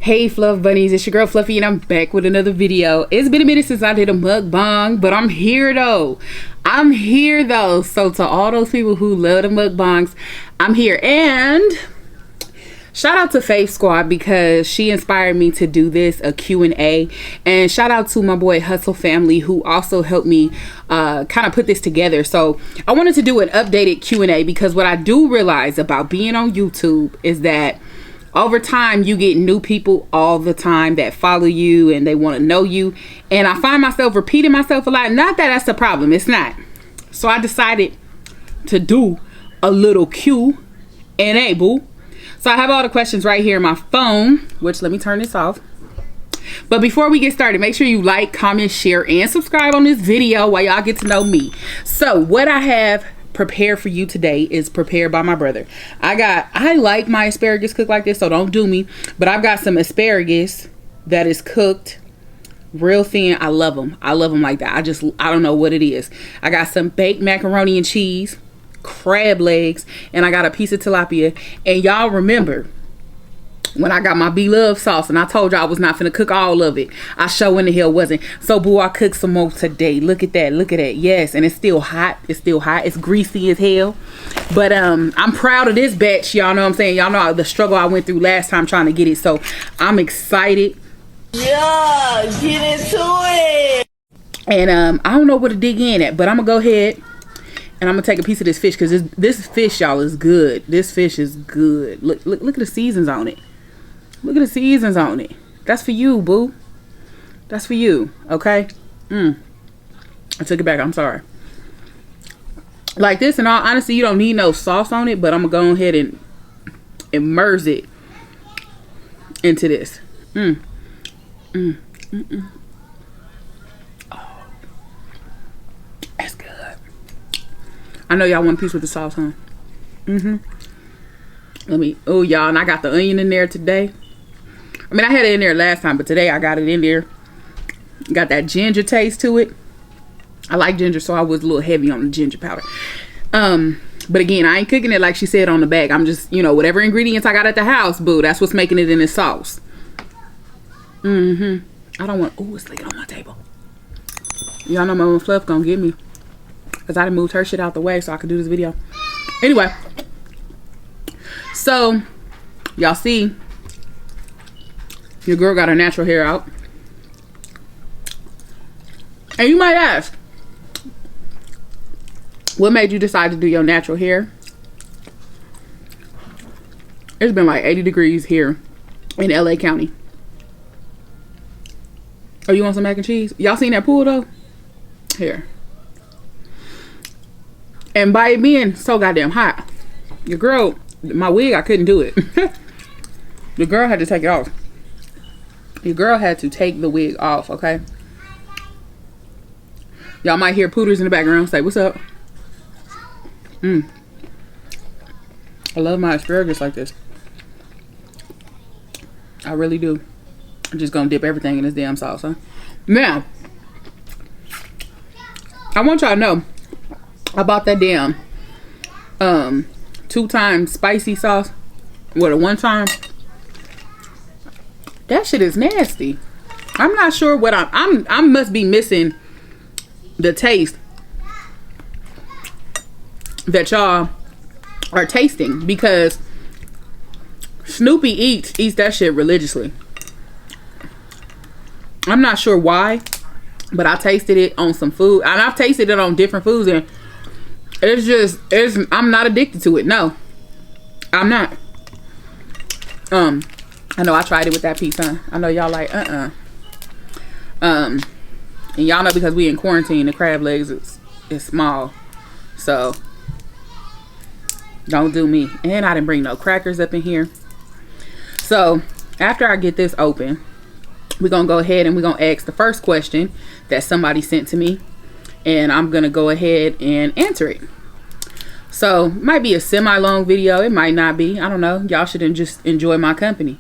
Hey Fluff Bunnies, it's your girl Fluffy and I'm back with another video. It's been a minute since I did a mukbang, but I'm here though. So to all those people who love the mukbangs, I'm here. And shout out to Faith Squad because she inspired me to do this, a Q&A. And shout out to my boy Hustle Family who also helped me kind of put this together. So I wanted to do an updated Q&A because what I do realize about being on YouTube is that over time, you get new people all the time that follow you and they want to know you. And I find myself repeating myself a lot. Not that that's the problem. It's not. So I decided to do a little Q&A, boo. So I have all the questions right here in my phone, which let me turn this off. But before we get started, make sure you like, comment, share, and subscribe on this video while y'all get to know me. So what I have prepared for you today is prepared by my brother. I like my asparagus cooked like this, so don't do me, but I've got some asparagus that is cooked real thin. I love them like that. I don't know what it is. I got some baked macaroni and cheese, crab legs, and I got a piece of tilapia. And y'all remember when I got my Bloveslife sauce and I told y'all I was not finna cook all of it. I sure in the hell wasn't. So boo, I cooked some more today. Look at that. Yes, and it's still hot. It's greasy as hell. But I'm proud of this batch. Y'all know what I'm saying? Y'all know the struggle I went through last time trying to get it. So I'm excited. Yeah, get into it. And I don't know where to dig in at, but I'm gonna go ahead and I'm gonna take a piece of this fish because this fish, y'all, is good. This fish is good. Look at the seasons on it. Look at the seasons on it. That's for you, boo. That's for you, okay? I took it back. I'm sorry. Like this, in all honesty, you don't need no sauce on it, but I'm going to go ahead and immerse it into this. Oh, that's good. I know y'all want a piece with the sauce, huh? Oh, y'all, and I got the onion in there today. I mean, I had it in there last time, but today I got it in there. Got that ginger taste to it. I like ginger, so I was a little heavy on the ginger powder. But again, I ain't cooking it like she said on the bag. I'm just, whatever ingredients I got at the house, boo, that's what's making it in this sauce. I don't want, it's licking on my table. Y'all know my little Fluff gonna get me because I done moved her shit out the way so I could do this video. Anyway, so y'all see your girl got her natural hair out. And you might ask, what made you decide to do your natural hair? It's been like 80 degrees here in LA County. Oh, you want some mac and cheese? Y'all seen that pool though? Here. And by it being so goddamn hot, your girl, my wig, I couldn't do it. The girl had to take it off. Your girl had to take the wig off, okay? Y'all might hear Pooters in the background say, what's up? I love my asparagus like this. I really do. I'm just gonna dip everything in this damn sauce, huh? Now, I want y'all to know I bought that damn 2-time spicy sauce. What, a 1-time? That shit is nasty. I'm not sure what I must be missing the taste that y'all are tasting because Snoopy eats that shit religiously. I'm not sure why, but I tasted it on some food and I've tasted it on different foods and I'm not addicted to it. No, I'm not. I know I tried it with that piece, huh? I know y'all like, and y'all know because we in quarantine, the crab legs is small. So, don't do me. And I didn't bring no crackers up in here. So, after I get this open, we're going to go ahead and we're going to ask the first question that somebody sent to me. And I'm going to go ahead and answer it. So, it might be a semi-long video. It might not be. I don't know. Y'all should just enjoy my company.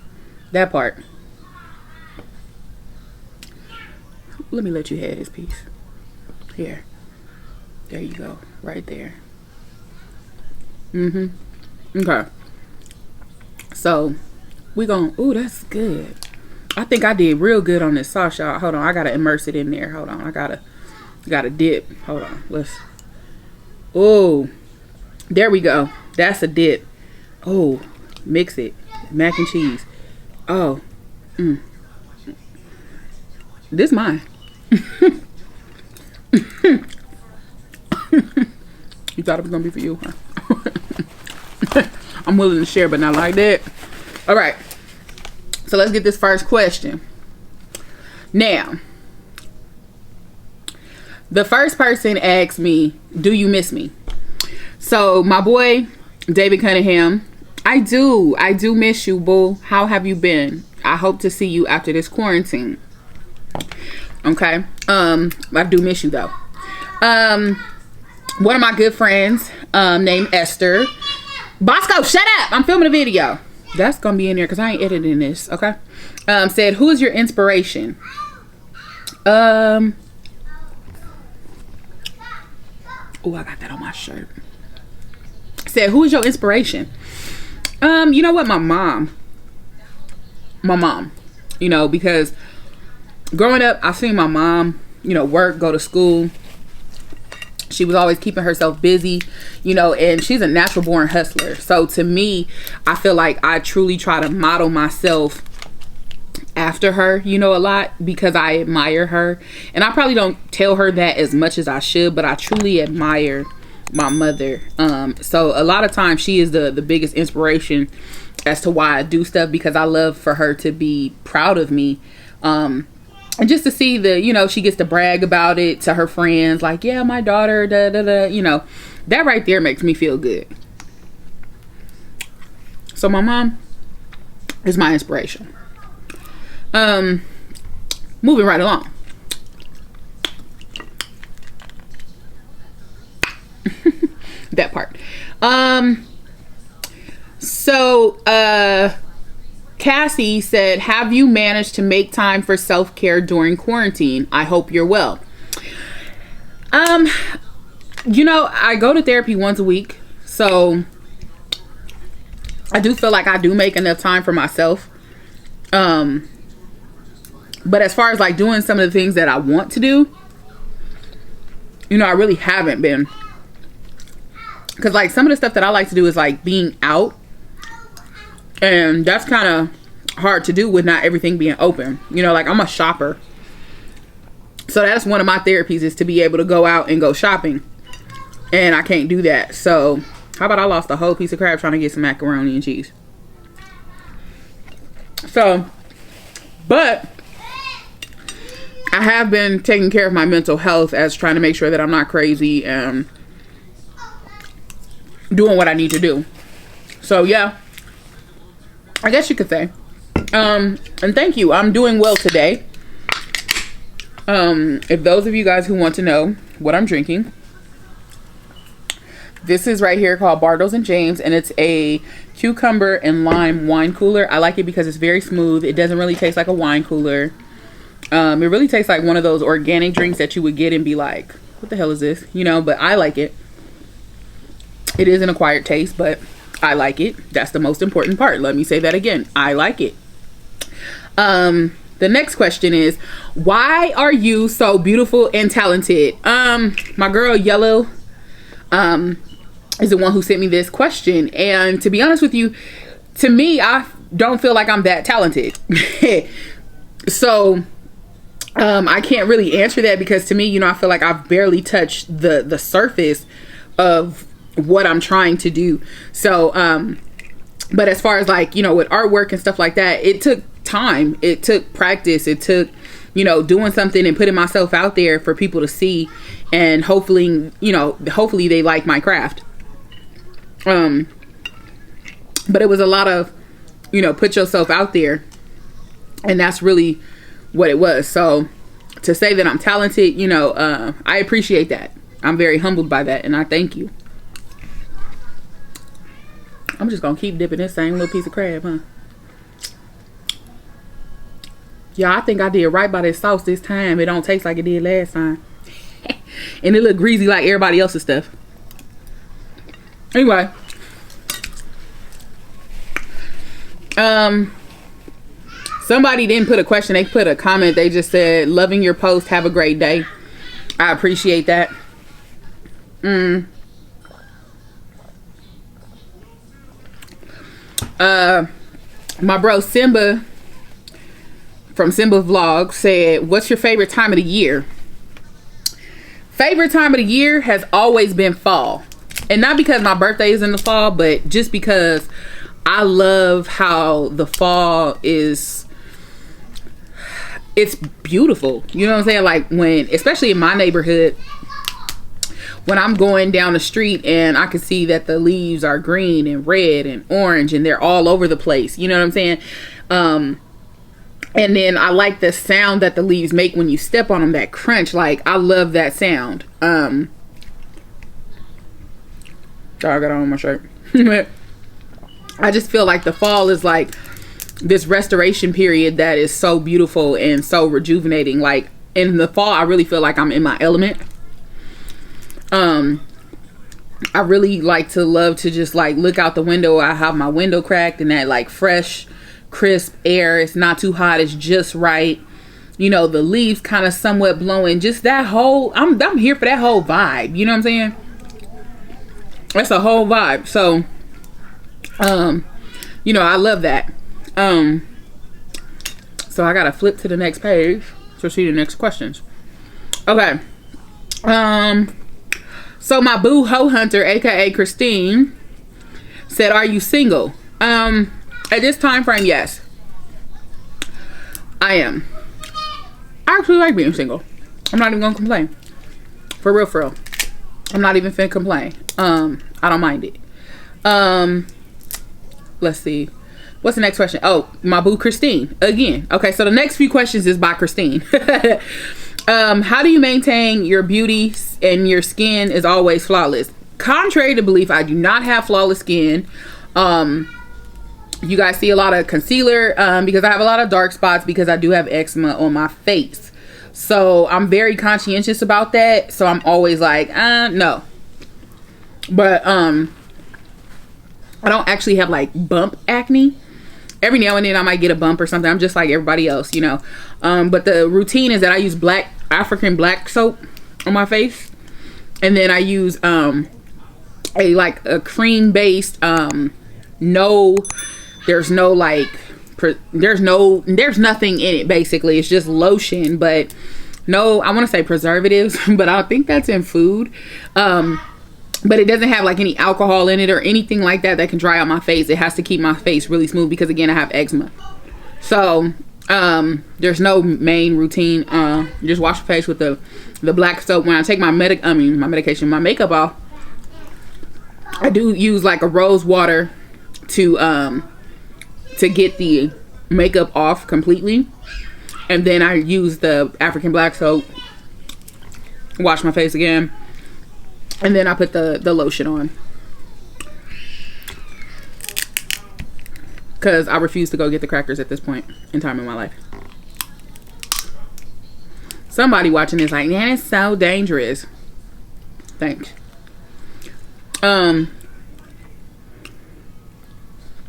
That part. Let me let you have this piece. Here. There you go. Right there. Okay. So, we gonna, ooh, that's good. I think I did real good on this sauce, y'all. Hold on, I gotta immerse it in there. Hold on, I gotta dip. Hold on, oh, there we go. That's a dip. Oh, mix it. Mac and cheese. Oh, this mine. You thought it was gonna be for you, huh? I'm willing to share, but not like that. All right, so let's get this first question. Now, the first person asked me, do you miss me? So my boy David Cunningham, I do miss you, boo. How have you been? I hope to see you after this quarantine. Okay, I do miss you though. One of my good friends, named Esther. Bosco, shut up! I'm filming a video. That's gonna be in there because I ain't editing this. Okay. Said, who is your inspiration? Oh, I got that on my shirt. Said, who is your inspiration? You know what? My mom. You know, because growing up, I seen my mom, you know, work, go to school. She was always keeping herself busy, you know, and she's a natural born hustler. So to me, I feel like I truly try to model myself after her, you know, a lot, because I admire her. And I probably don't tell her that as much as I should, but I truly admire my mother. So a lot of times she is the biggest inspiration as to why I do stuff, because I love for her to be proud of me. And just to see you know, she gets to brag about it to her friends, like, yeah, my daughter, da da da, you know, that right there makes me feel good. So my mom is my inspiration. Moving right along. That part. So Cassie said, have you managed to make time for self-care during quarantine? I hope you're well. You know, I go to therapy once a week, so I do feel like I do make enough time for myself. But as far as like doing some of the things that I want to do, you know, I really haven't been. Because like some of the stuff that I like to do is like being out. And that's kind of hard to do with not everything being open. You know, like I'm a shopper. So that's one of my therapies, is to be able to go out and go shopping. And I can't do that. So how about I lost a whole piece of crab trying to get some macaroni and cheese. So, but I have been taking care of my mental health, as trying to make sure that I'm not crazy and doing what I need to do. So yeah, I guess you could say. And thank you. I'm doing well today. If those of you guys who want to know what I'm drinking, this is right here called Bartles and James, and it's a cucumber and lime wine cooler. I like it because it's very smooth. It doesn't really taste like a wine cooler. It really tastes like one of those organic drinks that you would get and be like, what the hell is this? You know, but I like it. It is an acquired taste, but I like it. That's the most important part. Let me say that again. I like it. The next question is, why are you so beautiful and talented? My girl Yellow is the one who sent me this question. And to be honest with you, to me, I don't feel like I'm that talented. So I can't really answer that, because to me, you know, I feel like I've barely touched the surface of what I'm trying to do. So but as far as like, you know, with artwork and stuff like that, it took time, it took practice, it took, you know, doing something and putting myself out there for people to see, and hopefully, you know, hopefully they like my craft. But it was a lot of, you know, put yourself out there, and that's really what it was. So to say that I'm talented, you know, I appreciate that. I'm very humbled by that, and I thank you. I'm just gonna keep dipping this same little piece of crab, huh? Yeah, I think I did right by this sauce this time. It don't taste like it did last time. And it look greasy like everybody else's stuff. Anyway. Somebody didn't put a question. They put a comment. They just said, loving your post. Have a great day. I appreciate that. My bro Simba from Simba Vlog said, what's your favorite time of the year? Favorite time of the year has always been fall. And not because my birthday is in the fall, but just because I love how the fall is, it's beautiful. You know what I'm saying? Like when, especially in my neighborhood, when I'm going down the street and I can see that the leaves are green and red and orange and they're all over the place. You know what I'm saying? And then I like the sound that the leaves make when you step on them, that crunch. Like, I love that sound. Sorry, I got it on my shirt. I just feel like the fall is like this restoration period that is so beautiful and so rejuvenating. Like, in the fall, I really feel like I'm in my element. I really like to love to just like look out the window. I have my window cracked and that like fresh, crisp air. It's not too hot. It's just right. You know, the leaves kind of somewhat blowing. Just that whole, I'm here for that whole vibe. You know what I'm saying? That's a whole vibe. So, you know, I love that. So I gotta flip to the next page to see the next questions. Okay. So my boo hoe hunter, aka Christine, said, are you single? At this time frame, yes, I am. I actually like being single. I'm not even gonna complain. For real, for real. I'm not even finna complain. I don't mind it. Let's see. What's the next question? Oh, my boo Christine. Again. Okay, so the next few questions is by Christine. How do you maintain your beauty and your skin is always flawless? Contrary to belief, I do not have flawless skin. You guys see a lot of concealer because I have a lot of dark spots because I do have eczema on my face. So I'm very conscientious about that. So I'm always like, no. But I don't actually have like bump acne. Every now and then I might get a bump or something. I'm just like everybody else, you know. But the routine is that I use African black soap on my face. And then I use a cream based there's nothing in it basically. It's just lotion, but no, I want to say preservatives, but I think that's in food. But it doesn't have like any alcohol in it or anything like that that can dry out my face. It has to keep my face really smooth because again, I have eczema. So there's no main routine. Just wash your face with the black soap. When I take my makeup off, I do use like a rose water to get the makeup off completely, and then I use the African black soap, wash my face again, and then I put the lotion on because I refuse to go get the crackers at this point in time in my life. Somebody watching this like, man, it's so dangerous. Thanks.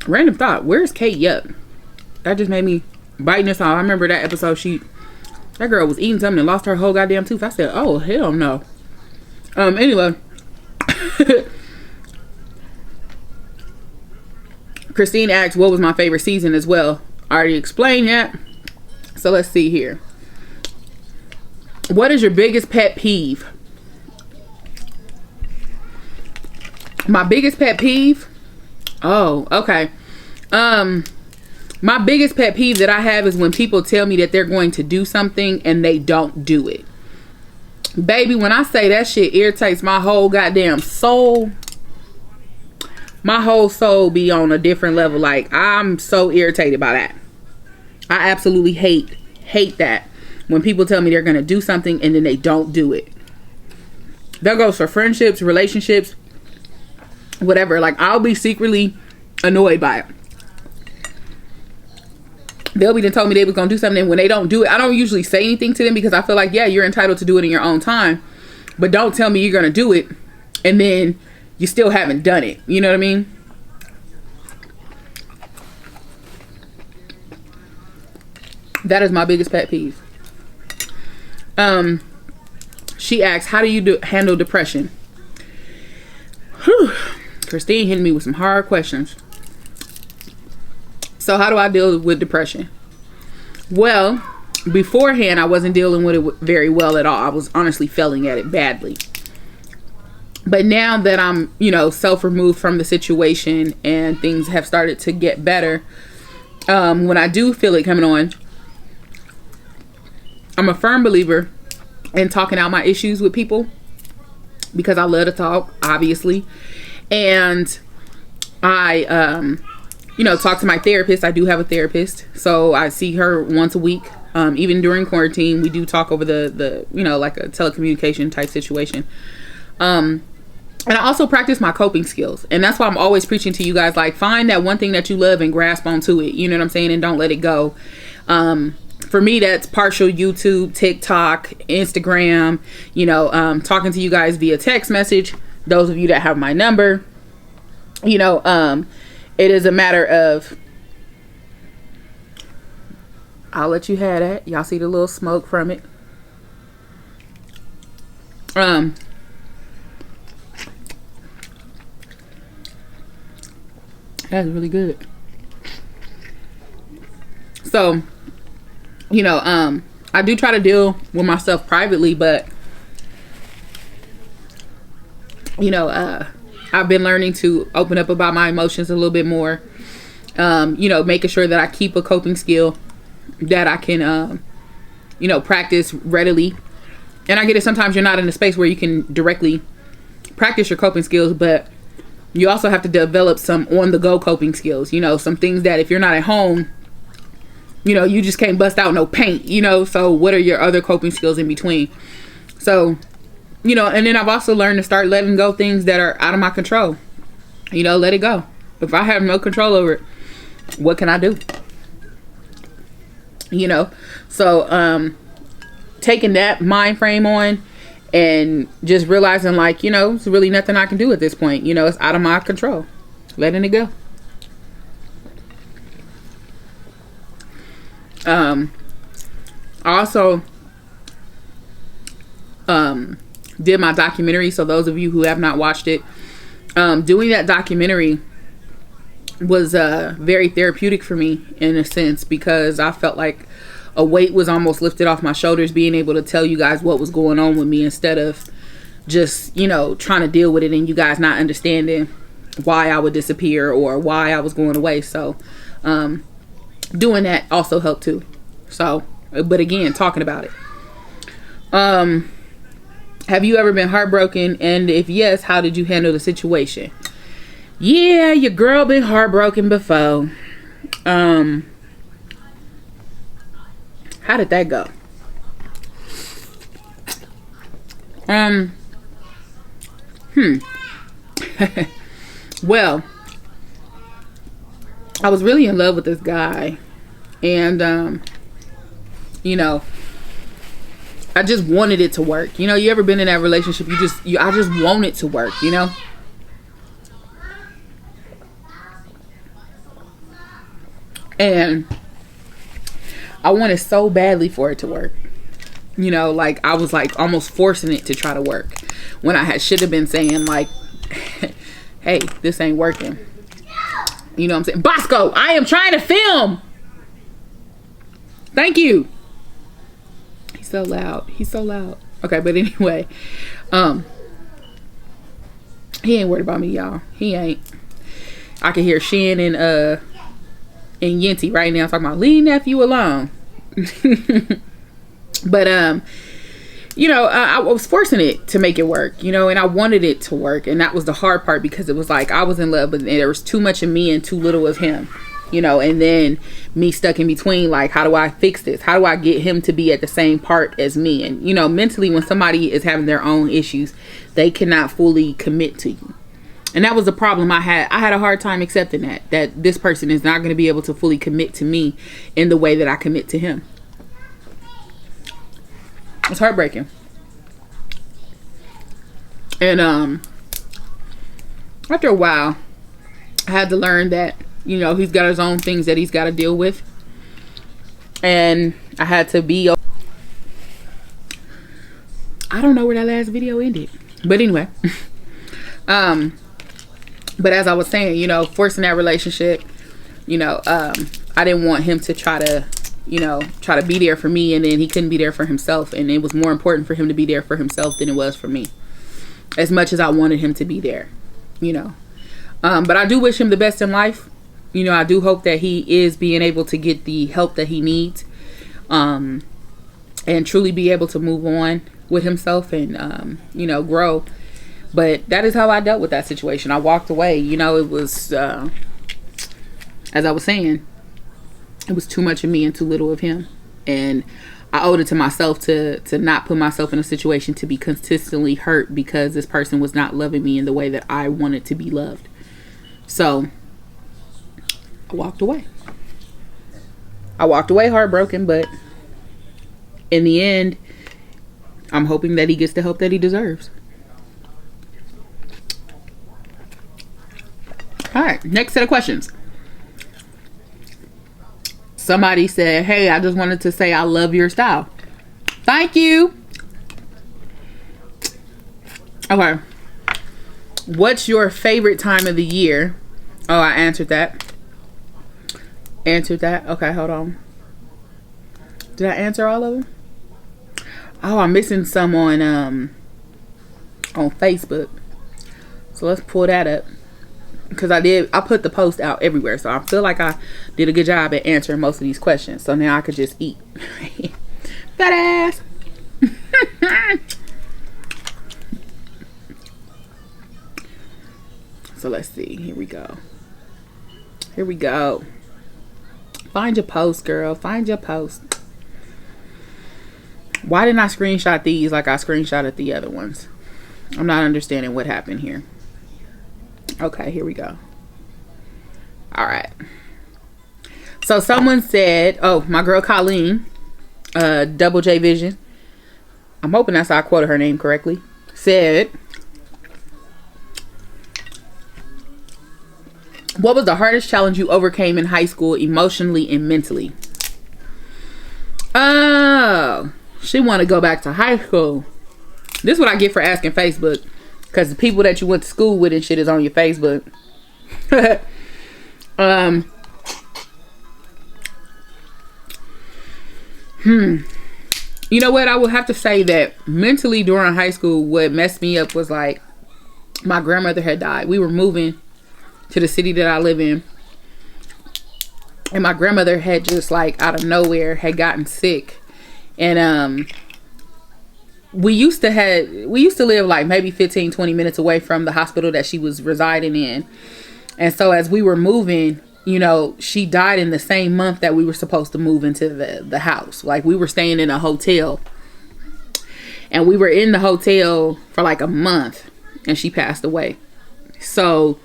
Random thought, where's Kate Yup? That just made me biting this off. I remember that episode, that girl was eating something and lost her whole goddamn tooth. I said, oh hell no. Anyway. Christine asked what was my favorite season as well. I already explained that. So let's see here. What is your biggest pet peeve? My biggest pet peeve? Oh, okay. My biggest pet peeve that I have is when people tell me that they're going to do something and they don't do it. Baby, when I say that shit irritates my whole goddamn soul, my whole soul be on a different level. Like, I'm so irritated by that. I absolutely hate that when people tell me they're going to do something and then they don't do it. That goes for friendships, relationships, whatever. Like, I'll be secretly annoyed by it. They'll be told me they was gonna do something, and when they don't do it, I don't usually say anything to them because I feel like, yeah, you're entitled to do it in your own time, but don't tell me you're gonna do it and then you still haven't done it. You know what I mean? That is my biggest pet peeve. She asks, how do you handle depression? Whew. Christine hitting me with some hard questions. So how do I deal with depression? Well, beforehand, I wasn't dealing with it very well at all. I was honestly failing at it badly. But now that I'm, self-removed from the situation and things have started to get better, when I do feel it coming on, I'm a firm believer in talking out my issues with people because I love to talk, obviously. And I, talk to my therapist. I do have a therapist, so I see her once a week. Even during quarantine, we do talk over the like a telecommunication type situation. And I also practice my coping skills. And that's why I'm always preaching to you guys, like, find that one thing that you love and grasp onto it. You know what I'm saying? And don't let it go. For me, that's partial YouTube, TikTok, Instagram, talking to you guys via text message. Those of you that have my number, it is a matter of, I'll let you have that. Y'all see the little smoke from it. That's really good. So, I do try to deal with myself privately, but I've been learning to open up about my emotions a little bit more. Making sure that I keep a coping skill that I can, practice readily. And I get it, sometimes you're not in a space where you can directly practice your coping skills, but you also have to develop some on-the-go coping skills. Some things that if you're not at home, you just can't bust out no paint, so what are your other coping skills in between? So, and then I've also learned to start letting go things that are out of my control. Let it go. If I have no control over it, what can I do? So taking that mind frame on and just realizing, like, it's really nothing I can do at this point. It's out of my control. Letting it go. I also did my documentary. So those of you who have not watched it, doing that documentary was very therapeutic for me in a sense, because I felt like a weight was almost lifted off my shoulders, being able to tell you guys what was going on with me instead of just, trying to deal with it and you guys not understanding why I would disappear or why I was going away. So, doing that also helped too. So, but again, talking about it. Have you ever been heartbroken? And if yes, how did you handle the situation? Yeah, your girl been heartbroken before. How did that go? Well, I was really in love with this guy, and I just wanted it to work. You ever been in that relationship? I just want it to work, And I wanted so badly for it to work. Like I was like almost forcing it to try to work when I should have been saying, like, hey, this ain't working. You know what I'm saying? Bosco, I am trying to film. Thank you. He's so loud. Okay, but anyway, he ain't worried about me, y'all. He ain't. I can hear Shin and Yenti right now talking about leave nephew alone. But I was forcing it to make it work, and I wanted it to work, and that was the hard part, because it was like I was in love, but there was too much of me and too little of him, and then me stuck in between, like, how do I fix this? How do I get him to be at the same part as me? And mentally, when somebody is having their own issues, they cannot fully commit to you. And that was the problem I had. I had a hard time accepting that this person is not going to be able to fully commit to me in the way that I commit to him. It's heartbreaking. And after a while, I had to learn that, he's got his own things that he's got to deal with. and I had to be, I don't know where that last video ended, but anyway. But as I was saying, you know, forcing that relationship, you know, I didn't want him to try to, you know, try to be there for me, and then he couldn't be there for himself, and it was more important for him to be there for himself than it was for me, as much as I wanted him to be there, you know. But I do wish him the best in life. You know, I do hope that he is being able to get the help that he needs, and truly be able to move on with himself and, you know, grow. But that is how I dealt with that situation. I walked away. You know, it was, as I was saying, it was too much of me and too little of him. And I owed it to myself to not put myself in a situation to be consistently hurt because this person was not loving me in the way that I wanted to be loved. So I walked away. I walked away heartbroken, but in the end, I'm hoping that he gets the help that he deserves. All right, next set of questions. Somebody said, hey, I just wanted to say I love your style. Thank you. Okay. What's your favorite time of the year? Oh, I answered that. Okay, hold on. Did I answer all of them? Oh, I'm missing some on Facebook. So let's pull that up. Because I put the post out everywhere. So I feel like I did a good job at answering most of these questions. So now I could just eat. Fat ass. So let's see. Here we go. Find your post, girl. Find your post. Why didn't I screenshot these like I screenshotted the other ones? I'm not understanding what happened here. Okay, here we go. All right. So someone said, oh, my girl Colleen, Double J Vision, I'm hoping that's how I quoted her name correctly, said, what was the hardest challenge you overcame in high school emotionally and mentally? Oh, she want to go back to high school. This is what I get for asking Facebook. Because the people that you went to school with and shit is on your Facebook. You know what? I would have to say that mentally during high school, what messed me up was like my grandmother had died. We were moving to the city that I live in. And my grandmother had just like out of nowhere had gotten sick. And we used to live like maybe 15-20 minutes away from the hospital that she was residing in. And so as we were moving, you know, she died in the same month that we were supposed to move into the house. Like we were staying in a hotel, and we were in the hotel for like a month, and she passed away. So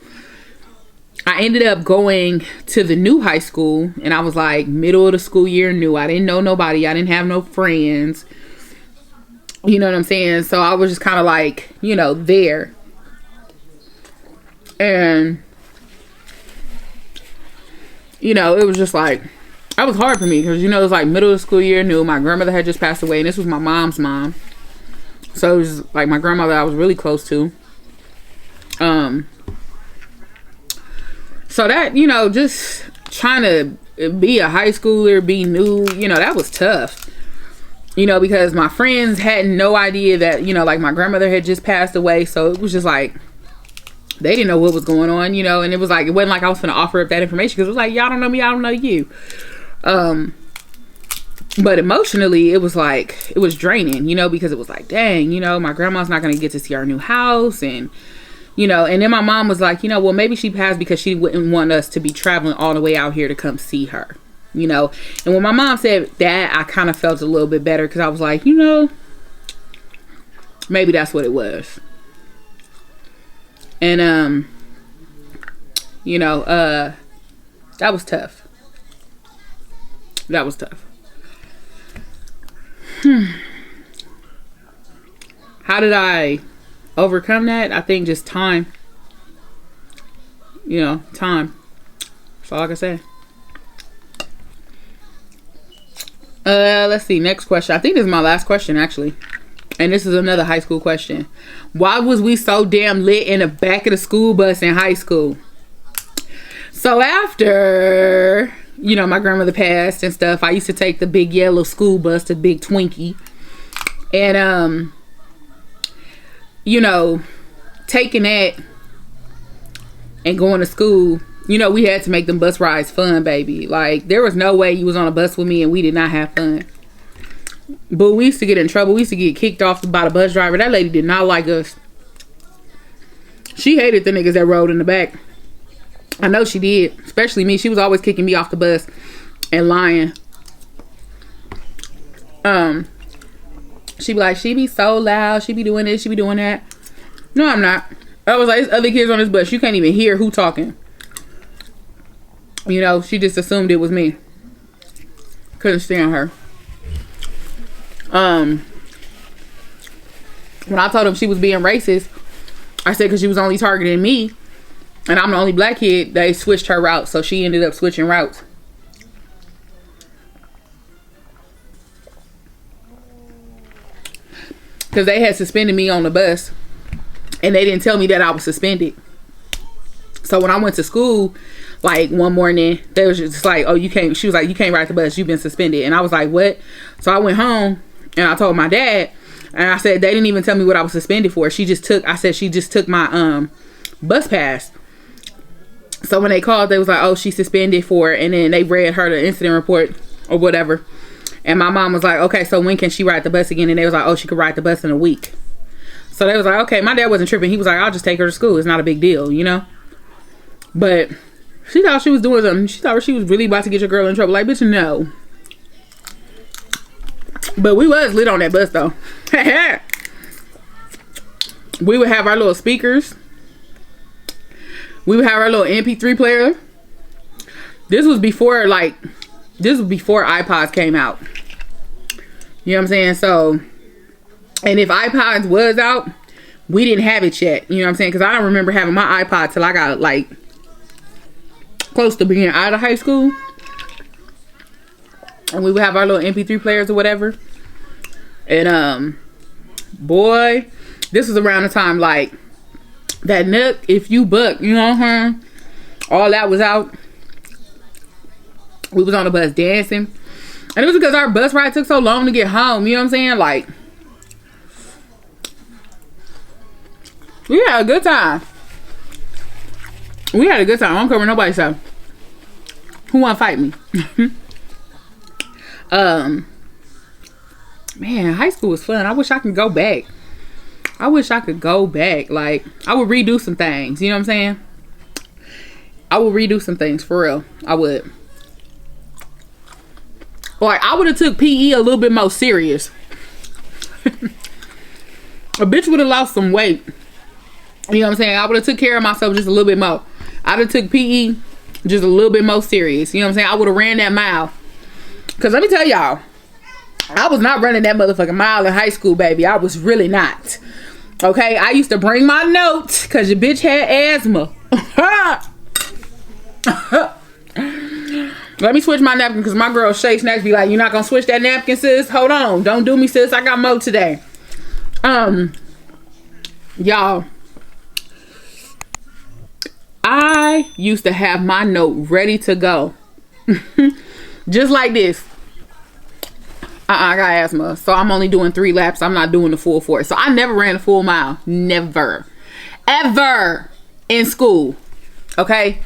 I ended up going to the new high school, and I was like middle of the school year new. I didn't know nobody. I didn't have no friends. You know what I'm saying? So I was just kind of like, you know, there. And, you know, it was just like, that was hard for me. Because, you know, it was like middle of the school year new. My grandmother had just passed away. And this was my mom's mom. So it was like my grandmother I was really close to. So that, you know, just trying to be a high schooler, be new, you know, that was tough. You know, because my friends had no idea that, you know, like my grandmother had just passed away. So it was just like, they didn't know what was going on, you know. And it was like, it wasn't like I was going to offer up that information. Because it was like, y'all don't know me, I don't know you. But emotionally, it was like, it was draining, you know. Because it was like, dang, you know, my grandma's not going to get to see our new house. And, you know, and then my mom was like, you know, well, maybe she passed because she wouldn't want us to be traveling all the way out here to come see her. You know, and when my mom said that, I kind of felt a little bit better because I was like, you know, maybe that's what it was. And, you know, that was tough. That was tough. How did I overcome that? I think just time. You know, time. That's all I can say. Let's see. Next question. I think this is my last question, actually. And this is another high school question. Why was we so damn lit in the back of the school bus in high school? So after, you know, my grandmother passed and stuff, I used to take the big yellow school bus, the big Twinkie. And, you know, taking that and going to school, you know, we had to make them bus rides fun, baby. Like, there was no way you was on a bus with me and we did not have fun. But we used to get in trouble. We used to get kicked off by the bus driver. That lady did not like us. She hated the niggas that rode in the back. I know she did. Especially me. She was always kicking me off the bus and lying. She be like, she be so loud. She be doing this. She be doing that. No, I'm not. I was like, there's other kids on this bus. You can't even hear who talking. You know, she just assumed it was me. Couldn't stand her. When I told him she was being racist, I said because she was only targeting me and I'm the only black kid, they switched her route. So she ended up switching routes. Because they had suspended me on the bus and they didn't tell me that I was suspended. So when I went to school, like one morning, they was just like, oh, you can't, she was like, you can't ride the bus, you've been suspended. And I was like, what? So I went home and I told my dad, and I said, they didn't even tell me what I was suspended for. She just took my bus pass. So when they called, they was like, oh, she's suspended for it. And then they read her the incident report or whatever. And my mom was like, okay, so when can she ride the bus again? And they was like, oh, she could ride the bus in a week. So they was like, okay. My dad wasn't tripping. He was like, I'll just take her to school. It's not a big deal, you know? But she thought she was doing something. She thought she was really about to get your girl in trouble. Like, bitch, no. But we was lit on that bus, though. We would have our little speakers. We would have our little MP3 player. This was before iPods came out. You know what I'm saying? So, and if iPods was out, we didn't have it yet. You know what I'm saying? Because I don't remember having my iPod till I got, like, close to being out of high school. And we would have our little MP3 players or whatever. And boy, this was around the time like that Nook, If You Buck, you know what I'm saying? All that was out. We was on the bus dancing. And it was because our bus ride took so long to get home, you know what I'm saying? Like, we had a good time. We had a good time. I don't care what nobody said. Who wanna fight me? Man, high school was fun. I wish I could go back. I wish I could go back. Like, I would redo some things. You know what I'm saying? I would redo some things, for real. I would. Like, I would have took PE a little bit more serious. A bitch would have lost some weight. You know what I'm saying? I would have took care of myself just a little bit more. I'd have took PE just a little bit more serious. You know what I'm saying? I would have ran that mile. Because let me tell y'all, I was not running that motherfucking mile in high school, baby. I was really not. Okay? I used to bring my notes because your bitch had asthma. Let me switch my napkin because my girl Shay Snacks be like, you're not going to switch that napkin, sis? Hold on. Don't do me, sis. I got mo today. Y'all, I used to have my note ready to go. Just like this. I got asthma, so I'm only doing 3 laps. I'm not doing the full 4. So I never ran a full mile. Never. Ever in school. Okay?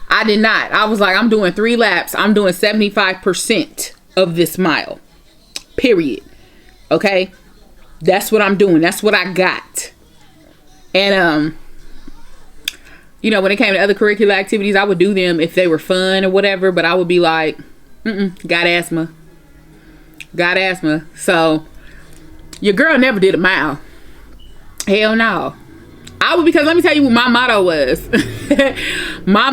I did not. I was like, I'm doing 3 laps. I'm doing 75% of this mile. Period. Okay? That's what I'm doing. That's what I got. And, you know, when it came to other curricular activities, I would do them if they were fun or whatever. But I would be like, got asthma. Got asthma. So, your girl never did a mile. Hell no. Because let me tell you what my motto was. My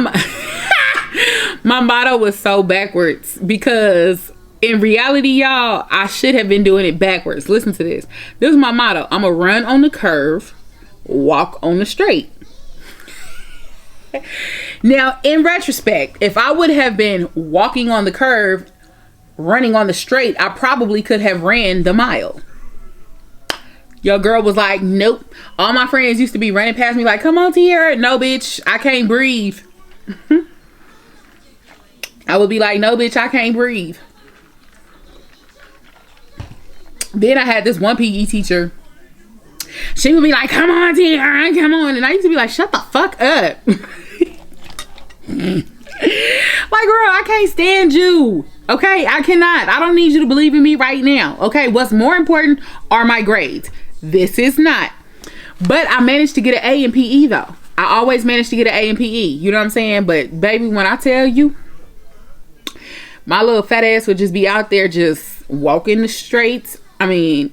motto was so backwards. Because in reality, y'all, I should have been doing it backwards. Listen to this. This is my motto. I'm going to run on the curve, walk on the straight. Now, in retrospect, if I would have been walking on the curve running on the straight, I probably could have ran the mile. Your girl was like, nope. All my friends used to be running past me like, come on, Tierra. No, bitch, I can't breathe. I would be like, no, bitch, I can't breathe. Then I had this one PE teacher. She would be like, come on, Tierra, come on. And I used to be like, shut the fuck up. Like, girl, I can't stand you. Okay, I cannot. I don't need you to believe in me right now. Okay, what's more important are my grades. This is not. But I managed to get an A in PE though. I always managed to get an A in PE. You know what I'm saying? But baby, when I tell you, my little fat ass would just be out there just walking the streets. I mean,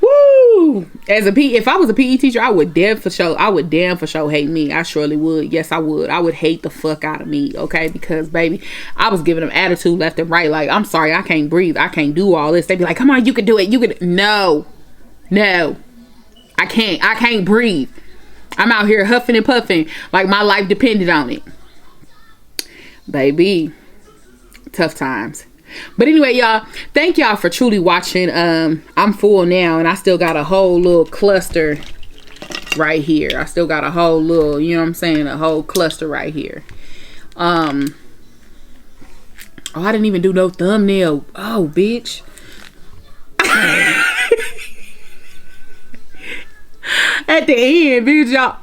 woo! As a PE, if I was a PE teacher, I would damn for sure hate me. I surely would. Yes, I would. I would hate the fuck out of me. Okay, because baby, I was giving them attitude left and right. Like, I'm sorry, I can't breathe. I can't do all this. They'd be like, come on, you can do it. You can. No, I can't. I can't breathe. I'm out here huffing and puffing like my life depended on it. Baby, tough times. But anyway, y'all, thank y'all for truly watching. I'm full now, and I still got a whole little cluster right here. I still got a whole little, you know what I'm saying, a whole cluster right here. Oh, I didn't even do no thumbnail. Oh, bitch. At the end, bitch, y'all.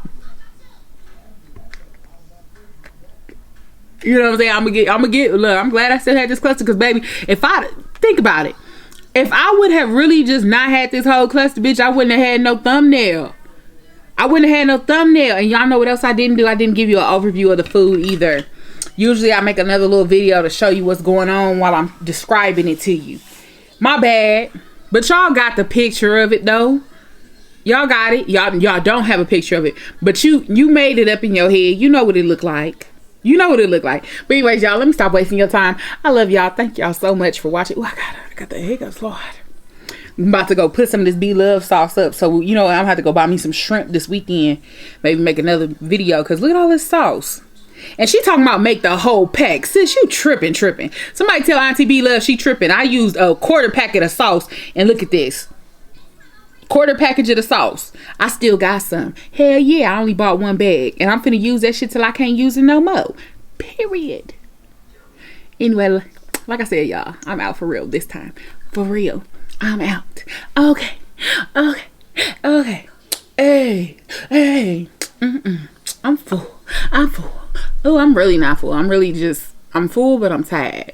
You know what I'm saying? I'm gonna get, look, I'm glad I still had this cluster, because baby, if I, think about it. If I would have really just not had this whole cluster, bitch, I wouldn't have had no thumbnail. And y'all know what else I didn't do? I didn't give you an overview of the food either. Usually I make another little video to show you what's going on while I'm describing it to you. My bad. But y'all got the picture of it though. Y'all got it. Y'all don't have a picture of it. But you made it up in your head. You know what it looked like. You know what it looked like. But anyways, y'all, let me stop wasting your time. I love y'all. Thank y'all so much for watching. Ooh, I got the hiccups, Lord. I'm about to go put some of this Bloveslife sauce up. So, you know, I'm going to have to go buy me some shrimp this weekend. Maybe make another video, because look at all this sauce. And she talking about make the whole pack. Sis, you tripping. Somebody tell Auntie Bloveslife she tripping. I used a quarter packet of sauce. And look at this. Quarter package of the sauce. I still got some. Hell yeah, I only bought one bag. And I'm finna use that shit till I can't use it no more. Period. Anyway, like I said, y'all, I'm out for real this time. For real. I'm out. Okay. Hey. I'm full. Oh, I'm really not full. I'm full, but I'm tired.